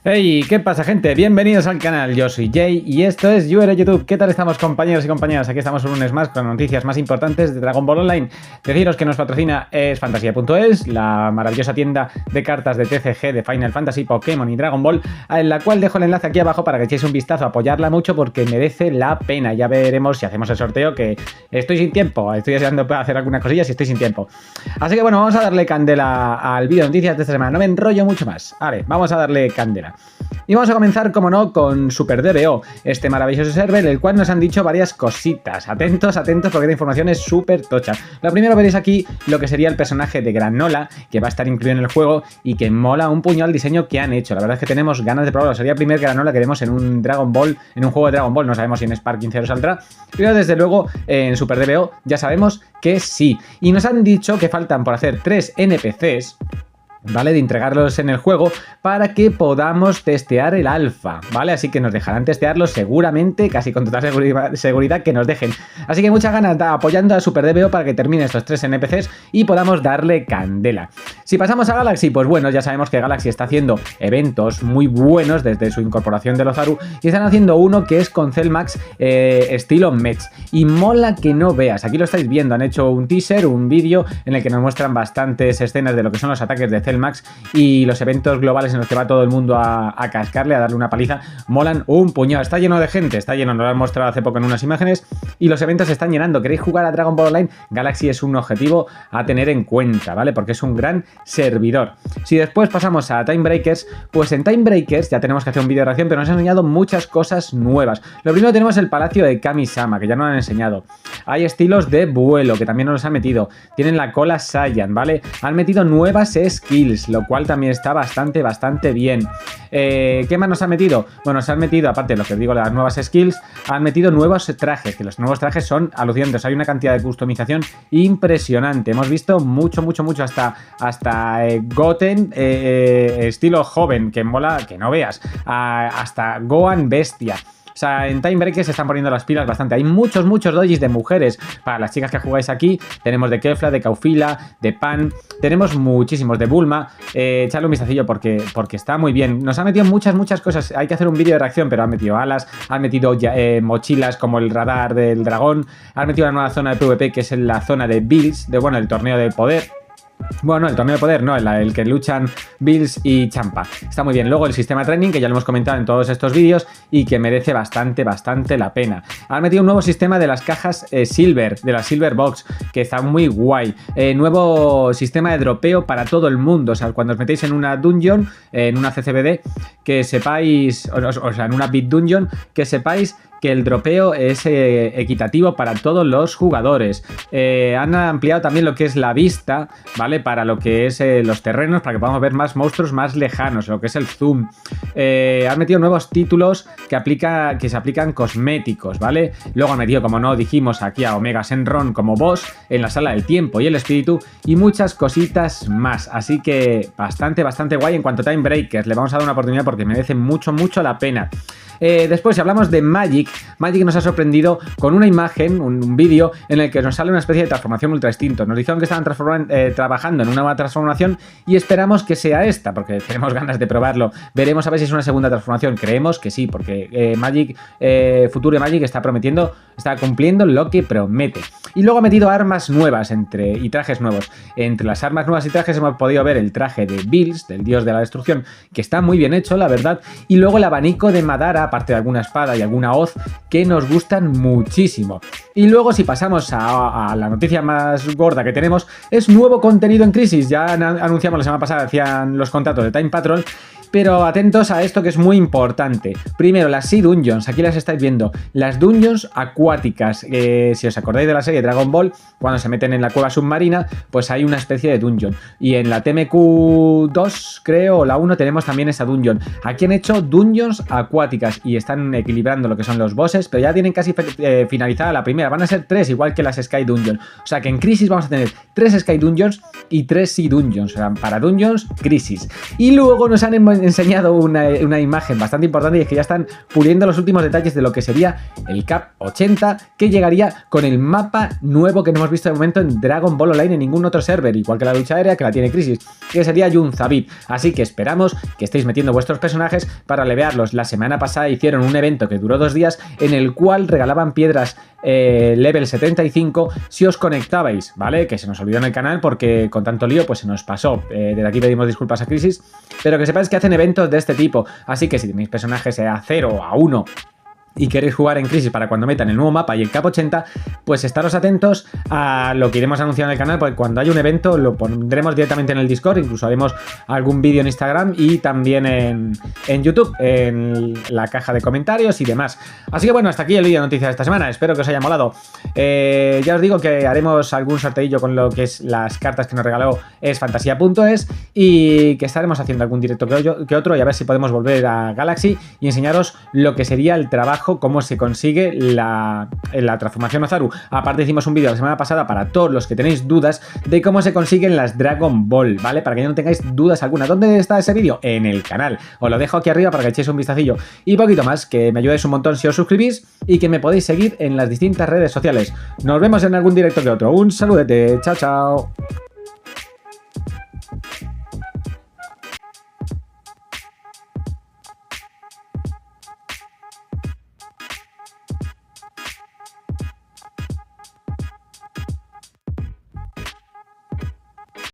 Hey, ¿qué pasa, gente? Bienvenidos al canal, yo soy Jay y esto es YouEra YouTube. ¿Qué tal estamos, compañeros y compañeras? Aquí estamos un lunes más con noticias más importantes de Dragon Ball Online. Deciros que nos patrocina es Fantasía.es, la maravillosa tienda de cartas de TCG, de Final Fantasy, Pokémon y Dragon Ball, en la cual dejo el enlace aquí abajo para que echéis un vistazo, apoyarla mucho porque merece la pena. Ya veremos si hacemos el sorteo, que estoy sin tiempo, estoy deseando hacer algunas cosillas y estoy sin tiempo. Así que bueno, vamos a darle candela al vídeo de noticias de esta semana, no me enrollo mucho más. Vale, vamos a darle candela. Y vamos a comenzar, como no, con Super DBO, este maravilloso server, el cual nos han dicho varias cositas. Atentos, atentos, porque esta información es súper tocha. Lo primero veréis aquí lo que sería el personaje de Granola, que va a estar incluido en el juego y que mola un puño al diseño que han hecho. La verdad es que tenemos ganas de probarlo. Sería el primer Granola que vemos en un Dragon Ball, en un juego de Dragon Ball. No sabemos si en Spark 15 saldrá, pero desde luego en Super DBO ya sabemos que sí. Y nos han dicho que faltan por hacer 3 NPCs, ¿vale? De entregarlos en el juego para que podamos testear el alfa, ¿vale? Así que nos dejarán testearlos seguramente, casi con total seguridad que nos dejen. Así que muchas ganas apoyando a Super DBO para que termine estos 3 NPCs y podamos darle candela. Si pasamos a Galaxy, pues bueno, ya sabemos que Galaxy está haciendo eventos muy buenos desde su incorporación de Lozaru y están haciendo uno que es con Cellmax estilo Mech y mola que no veas. Aquí lo estáis viendo, han hecho un teaser, un vídeo en el que nos muestran bastantes escenas de lo que son los ataques de Cellmax y los eventos globales en los que va todo el mundo a cascarle, a darle una paliza, molan un puñado. Está lleno de gente, está lleno, nos lo han mostrado hace poco en unas imágenes y los eventos se están llenando. ¿Queréis jugar a Dragon Ball Online? Galaxy es un objetivo a tener en cuenta, ¿vale? Porque es un gran servidor. Si después pasamos a Time Breakers, pues en Time Breakers ya tenemos que hacer un vídeo de reacción, pero nos han enseñado muchas cosas nuevas. Lo primero tenemos el palacio de Kami-sama, que ya nos han enseñado. Hay estilos de vuelo, que también nos los han metido. Tienen la cola Saiyan, ¿vale? Han metido nuevas skills, lo cual también está bastante bien. ¿Qué más nos han metido? Bueno, nos han metido, aparte de lo que os digo, las nuevas skills, han metido nuevos trajes, que los nuevos trajes son alucinantes. Hay una cantidad de customización impresionante. Hemos visto mucho hasta Goten estilo joven, que mola, que no veas, hasta Gohan bestia. O sea, en Time Breakers se están poniendo las pilas bastante. Hay muchos dojis de mujeres para las chicas que jugáis aquí. Tenemos de Kefla, de Caufila, de Pan. Tenemos muchísimos de Bulma. Echadle un vistacillo porque está muy bien. Nos han metido muchas cosas. Hay que hacer un vídeo de reacción, pero han metido alas, han metido mochilas como el radar del dragón. Han metido una nueva zona de PvP que es la zona de Bills, el torneo de poder. Bueno, el torneo de poder no, el que luchan Bills y Champa. Está muy bien. Luego el sistema training, que ya lo hemos comentado en todos estos vídeos y que merece bastante la pena. Han metido un nuevo sistema de las cajas Silver, de la Silver Box, que está muy guay. Nuevo sistema de dropeo para todo el mundo. O sea, cuando os metéis en una dungeon, en una CCBD, que sepáis, o sea, en una Bit Dungeon, que sepáis que el dropeo es equitativo para todos los jugadores. Han ampliado también lo que es la vista, ¿vale? Para lo que es los terrenos, para que podamos ver más monstruos más lejanos, lo que es el zoom. Han metido nuevos títulos que se aplican cosméticos, ¿vale? Luego han metido, como no dijimos, aquí a Omega Shenron como boss en la sala del tiempo y el espíritu y muchas cositas más. Así que bastante guay. En cuanto a Time Breakers, le vamos a dar una oportunidad porque merece mucho la pena. Después, si hablamos de Magic nos ha sorprendido con una imagen, un vídeo en el que nos sale una especie de transformación ultra instinto. Nos dijeron que estaban trabajando en una nueva transformación y esperamos que sea esta, porque tenemos ganas de probarlo. Veremos a ver si es una segunda transformación. Creemos que sí, porque Future Magic está cumpliendo lo que promete. Y luego ha metido armas nuevas y trajes nuevos. Entre las armas nuevas y trajes hemos podido ver el traje de Bills, del dios de la destrucción, que está muy bien hecho, la verdad. Y luego el abanico de Madara, aparte de alguna espada y alguna hoz, que nos gustan muchísimo. Y luego, si pasamos a la noticia más gorda que tenemos, es nuevo contenido en Crisis. Ya anunciamos la semana pasada, hacían los contratos de Time Patrol Pero atentos a esto que es muy importante. Primero, las Sea Dungeons, aquí las estáis viendo. Las Dungeons acuáticas. Si os acordáis de la serie Dragon Ball, cuando se meten en la cueva submarina, pues hay una especie de dungeon. Y en la TMQ2, creo, o la 1, tenemos también esa dungeon. Aquí han hecho Dungeons acuáticas y están equilibrando lo que son los bosses, pero ya tienen casi finalizada la primera. Van a ser 3, igual que las Sky Dungeon. O sea que en Crisis vamos a tener 3 Sky Dungeons y 3 Sea Dungeons. O sea, para Dungeons, Crisis. Y luego nos han enseñado una imagen bastante importante, y es que ya están puliendo los últimos detalles de lo que sería el Cap 80, que llegaría con el mapa nuevo que no hemos visto de momento en Dragon Ball Online en ningún otro server, igual que la lucha aérea que la tiene Crisis, que sería Yunzabit. Así que esperamos que estéis metiendo vuestros personajes para levearlos. La semana pasada hicieron un evento que duró 2 días en el cual regalaban piedras level 75 si os conectabais, ¿vale? Que se nos olvidó en el canal porque con tanto lío pues se nos pasó. Desde aquí pedimos disculpas a Crisis, pero que sepáis que hacen eventos de este tipo. Así que si tenéis personajes a 0, a 1 y queréis jugar en Crisis para cuando metan el nuevo mapa y el Cap 80, pues estaros atentos a lo que iremos anunciando en el canal, porque cuando haya un evento lo pondremos directamente en el Discord, incluso haremos algún vídeo en Instagram y también en YouTube, en la caja de comentarios y demás. Así que bueno, hasta aquí el vídeo de noticias de esta semana, espero que os haya molado. Ya os digo que haremos algún sorteillo con lo que es las cartas que nos regaló Fantasía.es, y que estaremos haciendo algún directo que otro, y a ver si podemos volver a Galaxy y enseñaros lo que sería el trabajo, cómo se consigue la transformación Ozaru. Aparte hicimos un vídeo la semana pasada para todos los que tenéis dudas de cómo se consiguen las Dragon Ball, ¿vale? Para que no tengáis dudas alguna. ¿Dónde está ese vídeo? En el canal. Os lo dejo aquí arriba para que echéis un vistacillo. Y poquito más, que me ayudáis un montón si os suscribís y que me podéis seguir en las distintas redes sociales. Nos vemos en algún directo que otro. Un saludete. Chao, chao.